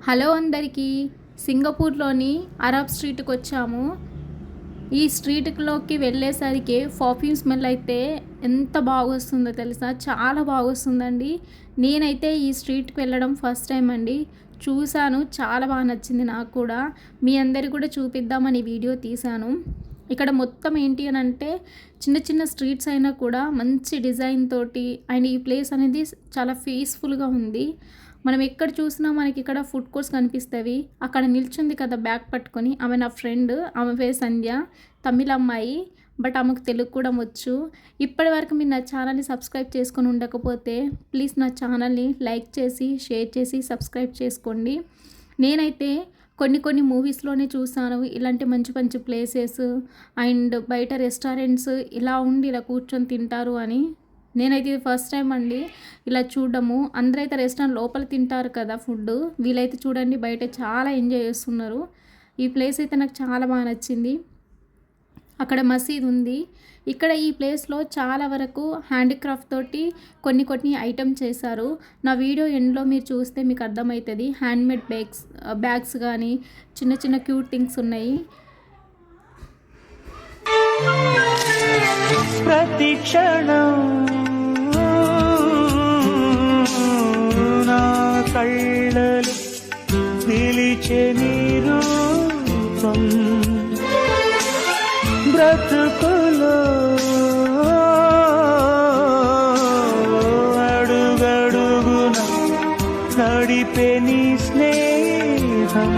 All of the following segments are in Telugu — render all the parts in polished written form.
హలో అందరికీ, సింగపూర్లోని అరబ్ స్ట్రీట్కి వచ్చాము. ఈ స్ట్రీట్లోకి వెళ్ళేసరికి పర్ఫ్యూమ్ స్మెల్ అయితే ఎంత బాగొస్తుందో తెలుసా, చాలా బాగొస్తుందండి. నేనైతే ఈ స్ట్రీట్కి వెళ్ళడం ఫస్ట్ టైం అండి. చూశాను, చాలా బాగా నచ్చింది నాకు కూడా. మీ అందరికి కూడా చూపిద్దామని వీడియో తీశాను. ఇక్కడ మొత్తం ఏంటి అని అంటే చిన్న చిన్న స్ట్రీట్స్ అయినా కూడా మంచి డిజైన్ తోటి అండ్ ఈ ప్లేస్ అనేది చాలా పీస్ఫుల్గా ఉంది. మనం ఎక్కడ చూసినా మనకి ఇక్కడ ఫుడ్ కోర్ట్స్ కనిపిస్తవి. అక్కడ నిల్చుంది కదా బ్యాగ్ పట్టుకొని, ఆమె నా ఫ్రెండ్. ఆమె పేరు సంధ్య, తమిళ అమ్మాయి, బట్ ఆమెకు తెలుగు కూడా వచ్చు. ఇప్పటి వరకు మీరు నా ఛానల్ని సబ్స్క్రైబ్ చేసుకొని ఉండకపోతే ప్లీజ్ నా ఛానల్ని లైక్ చేసి షేర్ చేసి సబ్స్క్రైబ్ చేసుకోండి. నేనైతే కొన్ని మూవీస్లోనే చూసాను ఇలాంటి మంచి మంచి ప్లేసెస్ అండ్ బయట రెస్టారెంట్స్ ఇలా ఉండి ఇలా కూర్చొని తింటారు అని. నేనైతే ఇది ఫస్ట్ టైం అండి ఇలా చూడడము. అందరైతే రెస్టారెంట్ లోపల తింటారు కదా ఫుడ్, వీళ్ళైతే చూడండి బయట చాలా ఎంజాయ్ చేస్తున్నారు. ఈ ప్లేస్ అయితే నాకు చాలా బాగా నచ్చింది. అక్కడ మసీద్ ఉంది. ఇక్కడ ఈ ప్లేస్లో చాలా వరకు హ్యాండీక్రాఫ్ట్ తోటి కొన్ని ఐటమ్ చేశారు. నా వీడియో ఎండ్లో మీరు చూస్తే మీకు అర్థమవుతుంది. హ్యాండ్మేడ్ బ్యాగ్స్ కానీ చిన్న చిన్న క్యూట్ థింగ్స్ ఉన్నాయి. ప్రతి క్షణం నా కళ్ళలు నిలిచే నీ రూపం, బ్రతుకులో అడుగడుగున నడిపే నీ స్నేహం,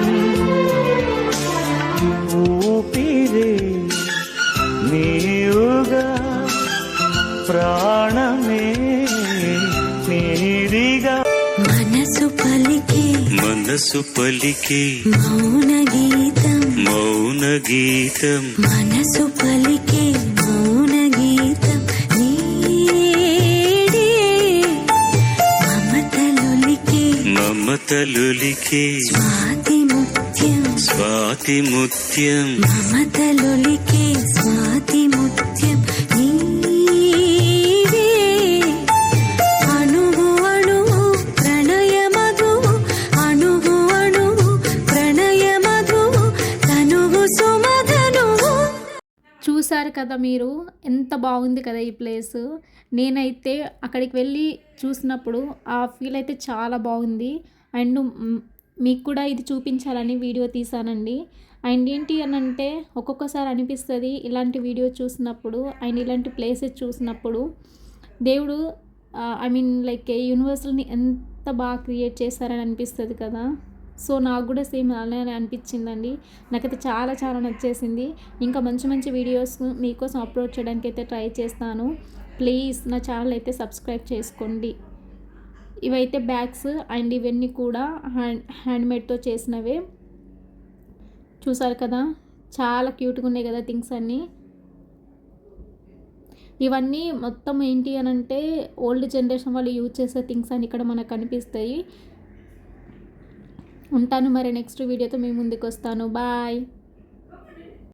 ఊపిరే నీవుగా ప్రాణమే నీదిగా. మనసు పలికే మౌన గీతం మనసు పలికే మౌన గీతం నీడే మమతలులికే స్వాతి ముత్యం మమతలులికే స్వాతి ముత్యం నీవే అణువు అణువు ప్రణయ మధువు అణువు అణువు ప్రణయ మధువు తనువు సుమధనువు. చూసారు కదా మీరు, ఎంత బాగుంది కదా ఈ ప్లేస్. నేనైతే అక్కడికి వెళ్ళి చూసినప్పుడు ఆ ఫీల్ అయితే చాలా బాగుంది. అండ్ మీకు కూడా ఇది చూపించాలని వీడియో తీసానండి. అండ్ ఏంటి అని అంటే ఒక్కొక్కసారి అనిపిస్తుంది ఇలాంటి వీడియో చూసినప్పుడు అండ్ ఇలాంటి ప్లేసెస్ చూసినప్పుడు, దేవుడు లైక్ యూనివర్స్ని ఎంత బాగా క్రియేట్ చేశారని అనిపిస్తుంది కదా. సో నాకు కూడా సేమ్ అలానే అనిపించిందండి. నాకైతే చాలా చాలా నచ్చేసింది. ఇంకా మంచి మంచి వీడియోస్ మీకోసం అప్లోడ్ చేయడానికి అయితే ట్రై చేస్తాను. ప్లీజ్ నా ఛానల్ అయితే సబ్స్క్రైబ్ చేసుకోండి. ఇవైతే బ్యాగ్స్ అండ్ ఇవన్నీ కూడా హ్యాండ్మేడ్తో చేసినవే. చూసారు కదా, చాలా క్యూట్గా ఉన్నాయి కదా థింగ్స్ అన్నీ. ఇవన్నీ మొత్తం ఏంటి అని అంటే ఓల్డ్ జనరేషన్ వాళ్ళు యూజ్ చేసే థింగ్స్ అని ఇక్కడ మనకు కనిపిస్తాయి. ఉంటాను మరి, నెక్స్ట్ వీడియోతో మీ ముందుకు వస్తాను. బాయ్.